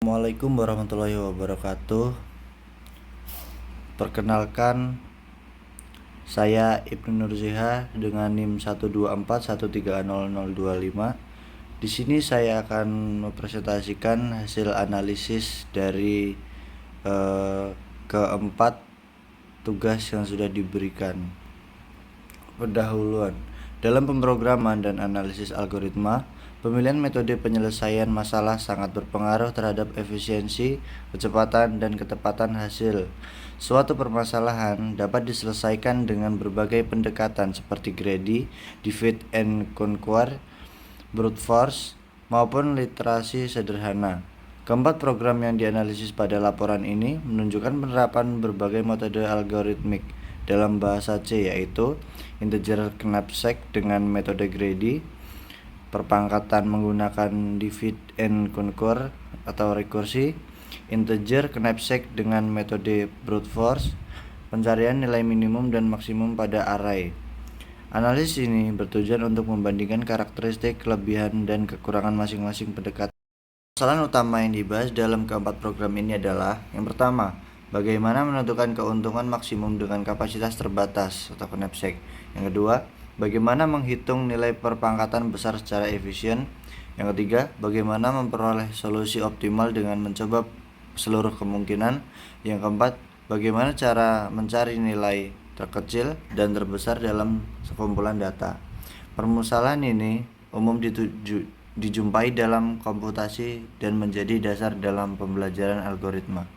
Assalamualaikum warahmatullahi wabarakatuh. Perkenalkan, saya Ibnu Nurziha dengan NIM 124130025. Di sini saya akan mempresentasikan hasil analisis dari keempat tugas yang sudah diberikan. Pendahuluan. Dalam pemrograman dan analisis algoritma, pemilihan metode penyelesaian masalah sangat berpengaruh terhadap efisiensi, kecepatan, dan ketepatan hasil. Suatu permasalahan dapat diselesaikan dengan berbagai pendekatan seperti greedy, divide and conquer, brute force, maupun literasi sederhana. Keempat program yang dianalisis pada laporan ini menunjukkan penerapan berbagai metode algoritmik dalam bahasa C, yaitu integer knapsack dengan metode greedy, perpangkatan menggunakan divide and conquer atau rekursi, integer knapsack dengan metode brute force, pencarian nilai minimum dan maksimum pada array. Analisis ini bertujuan untuk membandingkan karakteristik, kelebihan, dan kekurangan masing-masing pendekatan. Permasalahan utama yang dibahas dalam keempat program ini adalah: yang pertama, bagaimana menentukan keuntungan maksimum dengan kapasitas terbatas atau knapsack. Yang kedua, bagaimana menghitung nilai perpangkatan besar secara efisien. Yang ketiga, bagaimana memperoleh solusi optimal dengan mencoba seluruh kemungkinan. Yang keempat, bagaimana cara mencari nilai terkecil dan terbesar dalam sekumpulan data. Permasalahan ini umum dijumpai dalam komputasi dan menjadi dasar dalam pembelajaran algoritma.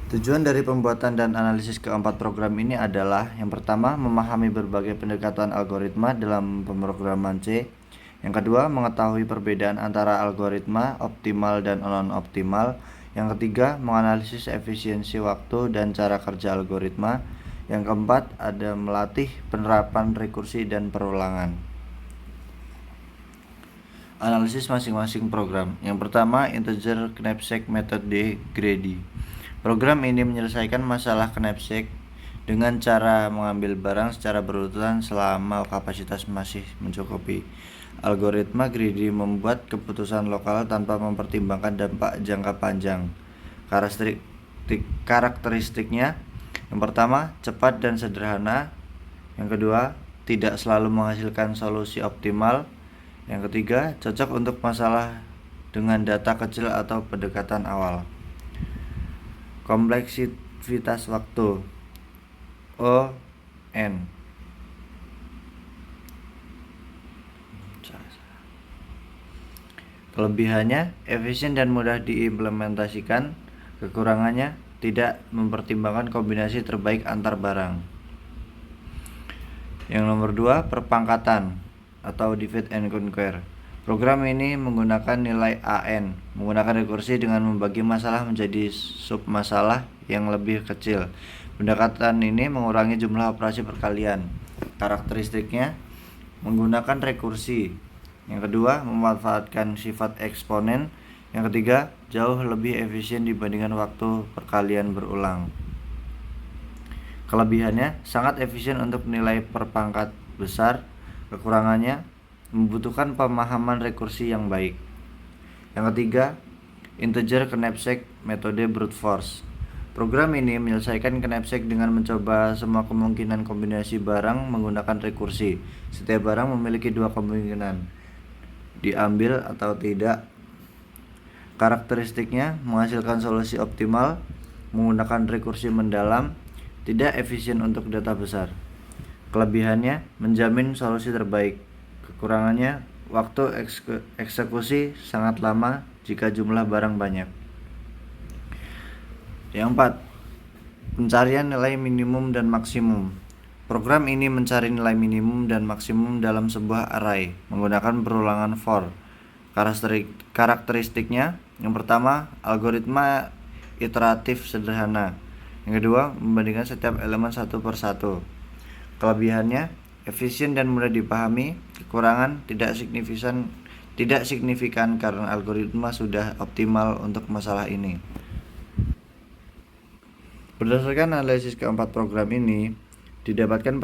Tujuan dari pembuatan dan analisis keempat program ini adalah: yang pertama, memahami berbagai pendekatan algoritma dalam pemrograman C. Yang kedua, mengetahui perbedaan antara algoritma optimal dan non-optimal. Yang ketiga, menganalisis efisiensi waktu dan cara kerja algoritma. Yang keempat, ada melatih penerapan rekursi dan perulangan. Analisis masing-masing program. Yang pertama, integer knapsack metode greedy. Program ini menyelesaikan masalah knapsack dengan cara mengambil barang secara berurutan selama kapasitas masih mencukupi. Algoritma greedy membuat keputusan lokal tanpa mempertimbangkan dampak jangka panjang. Karakteristiknya: yang pertama, cepat dan sederhana. Yang kedua, tidak selalu menghasilkan solusi optimal. Yang ketiga, cocok untuk masalah dengan data kecil atau pendekatan awal. Kompleksitas waktu (ON). Kelebihannya, efisien dan mudah diimplementasikan. Kekurangannya, tidak mempertimbangkan kombinasi terbaik antar barang. Yang nomor 2, perpangkatan atau divide and conquer. Program ini menggunakan nilai AN, menggunakan rekursi dengan membagi masalah menjadi submasalah yang lebih kecil. Pendekatan ini mengurangi jumlah operasi perkalian. Karakteristiknya: menggunakan rekursi. Yang kedua, memanfaatkan sifat eksponen. Yang ketiga, jauh lebih efisien dibandingkan waktu perkalian berulang. Kelebihannya, sangat efisien untuk nilai perpangkat besar. Kekurangannya, membutuhkan pemahaman rekursi yang baik. Yang ketiga, integer knapsack metode brute force. Program ini menyelesaikan knapsack dengan mencoba semua kemungkinan kombinasi barang menggunakan rekursi. Setiap barang memiliki dua kemungkinan, diambil atau tidak. Karakteristiknya: menghasilkan solusi optimal, menggunakan rekursi mendalam, tidak efisien untuk data besar. Kelebihannya, menjamin solusi terbaik. Kekurangannya, waktu eksekusi sangat lama jika jumlah barang banyak. Yang 4, pencarian nilai minimum dan maksimum. Program ini mencari nilai minimum dan maksimum dalam sebuah array menggunakan perulangan for. Karakteristiknya: yang pertama, algoritma iteratif sederhana. Yang kedua, membandingkan setiap elemen satu per satu. Kelebihannya, efisien dan mudah dipahami. Kekurangan, tidak signifikan karena algoritma sudah optimal untuk masalah ini. Berdasarkan analisis keempat program ini, didapatkan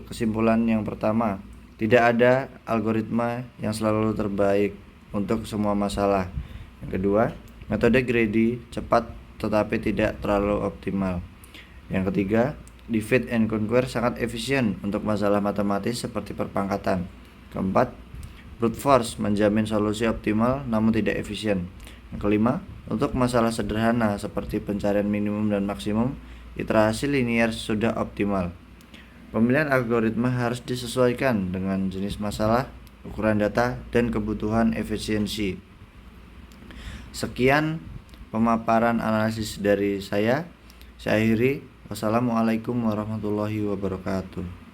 kesimpulan yang pertama: tidak ada algoritma yang selalu terbaik untuk semua masalah. Yang kedua, metode greedy, cepat tetapi tidak terlalu optimal. Yang ketiga, divide and conquer sangat efisien untuk masalah matematis seperti perpangkatan. Keempat, brute force menjamin solusi optimal namun tidak efisien. Yang kelima, untuk masalah sederhana seperti pencarian minimum dan maksimum, iterasi linier sudah optimal. Pemilihan algoritma harus disesuaikan dengan jenis masalah, ukuran data, dan kebutuhan efisiensi. Sekian pemaparan analisis dari saya. Saya akhiri. Wassalamualaikum warahmatullahi wabarakatuh.